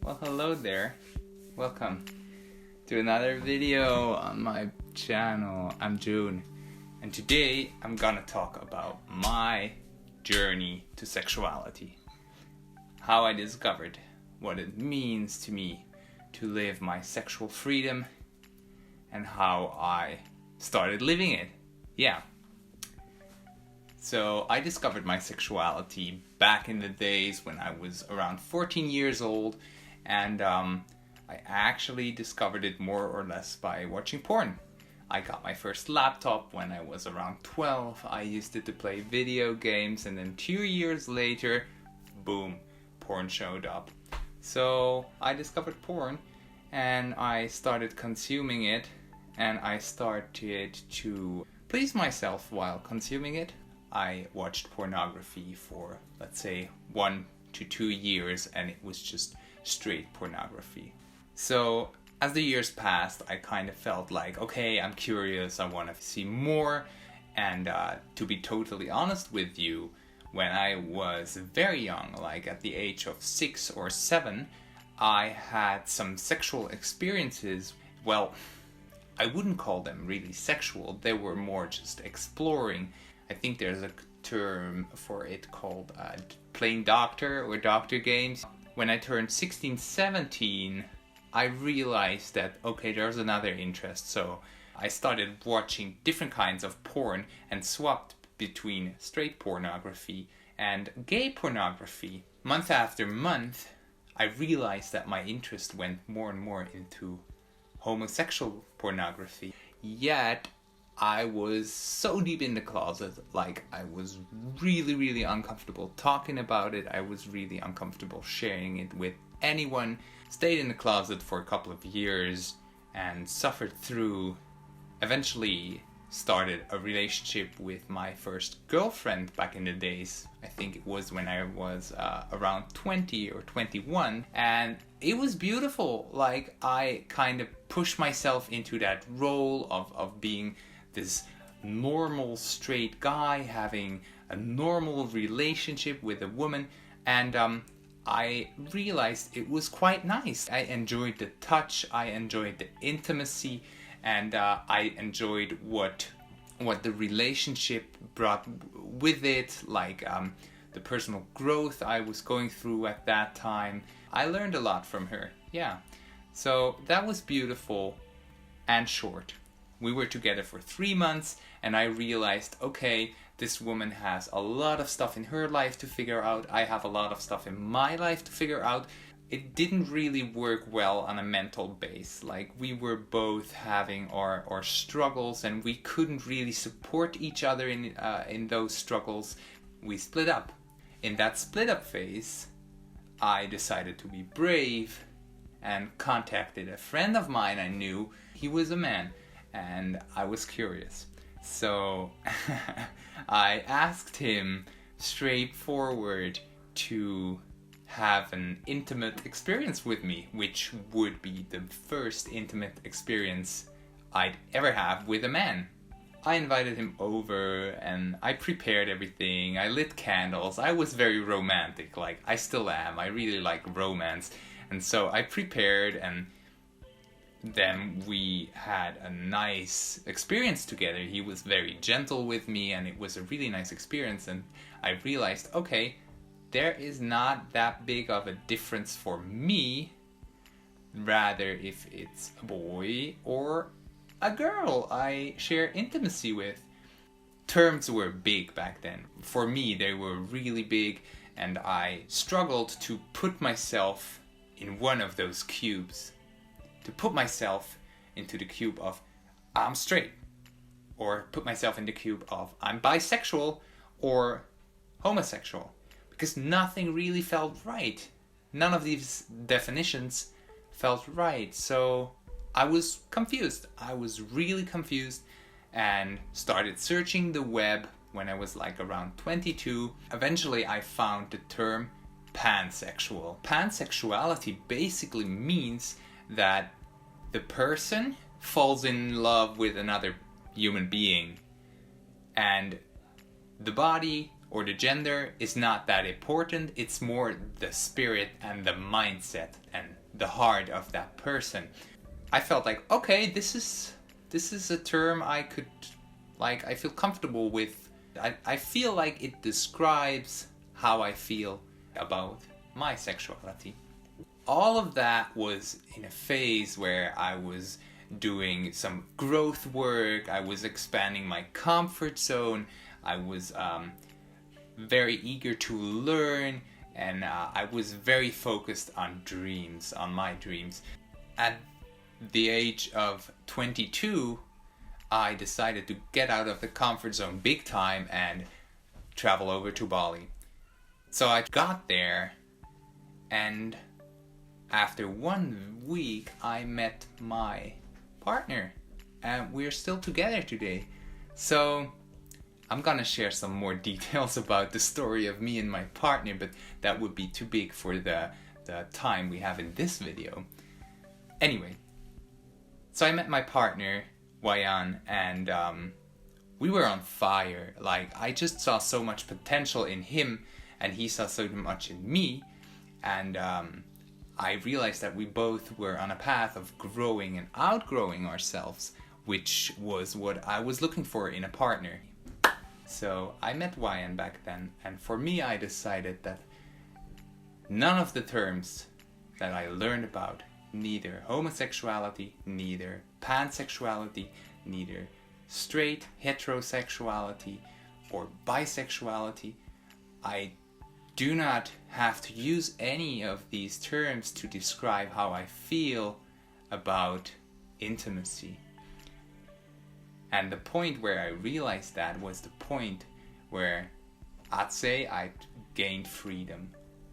Well, hello there. Welcome to another video on my channel. I'm June, and today I'm gonna talk about my journey to sexuality. How I discovered what it means to me to live my sexual freedom and how I started living it. Yeah. So I discovered my sexuality back in the days when I was around 14 years old, and I actually discovered it more or less by watching porn. I got my first laptop when I was around 12. I used it to play video games, and then 2 years later, boom, porn showed up. So I discovered porn and I started consuming it, and I started to please myself while consuming it. I watched pornography for, let's say, 1 to 2 years, and it was just straight pornography. So as the years passed, I kind of felt like, okay, I'm curious, I want to see more. And to be totally honest with you, when I was very young, like at the age of 6 or 7, I had some sexual experiences. Well, I wouldn't call them really sexual, they were more just exploring. I think there's a term for it called playing doctor or doctor games. When I turned 16, 17, I realized that, okay, there's another interest. So I started watching different kinds of porn and swapped between straight pornography and gay pornography. Month after month, I realized that my interest went more and more into homosexual pornography. Yet, I was so deep in the closet, like I was really uncomfortable talking about it. I was really uncomfortable sharing it with anyone. Stayed in the closet for a couple of years and suffered through. Eventually started a relationship with my first girlfriend back in the days. I think it was when I was around 20 or 21, and it was beautiful. Like, I kind of pushed myself into that role of being this normal straight guy having a normal relationship with a woman, and I realized it was quite nice. I enjoyed the touch, I enjoyed the intimacy, and I enjoyed what the relationship brought with it, like the personal growth I was going through at that time. I learned a lot from her, yeah. So that was beautiful and short. We were together for 3 months, and I realized, okay, this woman has a lot of stuff in her life to figure out. I have a lot of stuff in my life to figure out. It didn't really work well on a mental base. Like, we were both having our struggles, and we couldn't really support each other in those struggles. We split up. In that split up phase, I decided to be brave and contacted a friend of mine I knew. He was a man, and I was curious. So I asked him straightforward to have an intimate experience with me, which would be the first intimate experience I'd ever have with a man. I invited him over and I prepared everything. I lit candles. I was very romantic, like I still am. I really like romance. And so I prepared, and then we had a nice experience together. He was very gentle with me, and it was a really nice experience. And I realized, okay, there is not that big of a difference for me, rather if it's a boy or a girl I share intimacy with. Terms were big back then. For me, they were really big, and I struggled to put myself in one of those cubes. To put myself into the cube of I'm straight, or put myself in the cube of I'm bisexual or homosexual, because nothing really felt right. None of these definitions felt right. So I was confused. I was really confused, and started searching the web when I was like around 22. Eventually I found the term pansexual. Pansexuality basically means that the person falls in love with another human being, and the body or the gender is not that important. It's more the spirit and the mindset and the heart of that person. I felt like, okay, this is a term I could, like, I feel comfortable with. I feel like it describes how I feel about my sexuality. All of that was in a phase where I was doing some growth work, I was expanding my comfort zone, I was very eager to learn, and I was very focused on dreams, on my dreams. At the age of 22, I decided to get out of the comfort zone big time and travel over to Bali. So I got there, and after 1 week I met my partner, and we're still together today. So I'm gonna share some more details about the story of me and my partner, but that would be too big for the time we have in this video. Anyway, so I met my partner, Wayan, and we were on fire. Like, I just saw so much potential in him, and he saw so much in me, and I realized that we both were on a path of growing and outgrowing ourselves, which was what I was looking for in a partner. So I met Wayan back then, and for me I decided that none of the terms that I learned about, neither homosexuality, neither pansexuality, neither straight heterosexuality or bisexuality, I do not have to use any of these terms to describe how I feel about intimacy. And the point where I realized that was the point where I'd say I gained freedom.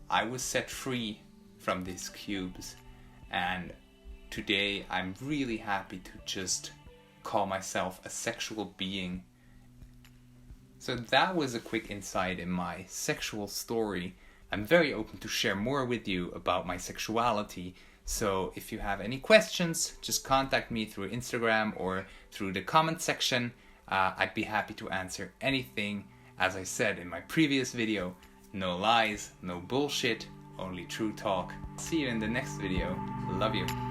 I was set free from these cubes, and today I'm really happy to just call myself a sexual being. So that was a quick insight in my sexual story. I'm very open to share more with you about my sexuality. So if you have any questions, just contact me through Instagram or through the comment section. I'd be happy to answer anything. As I said in my previous video, no lies, no bullshit, only true talk. See you in the next video. Love you.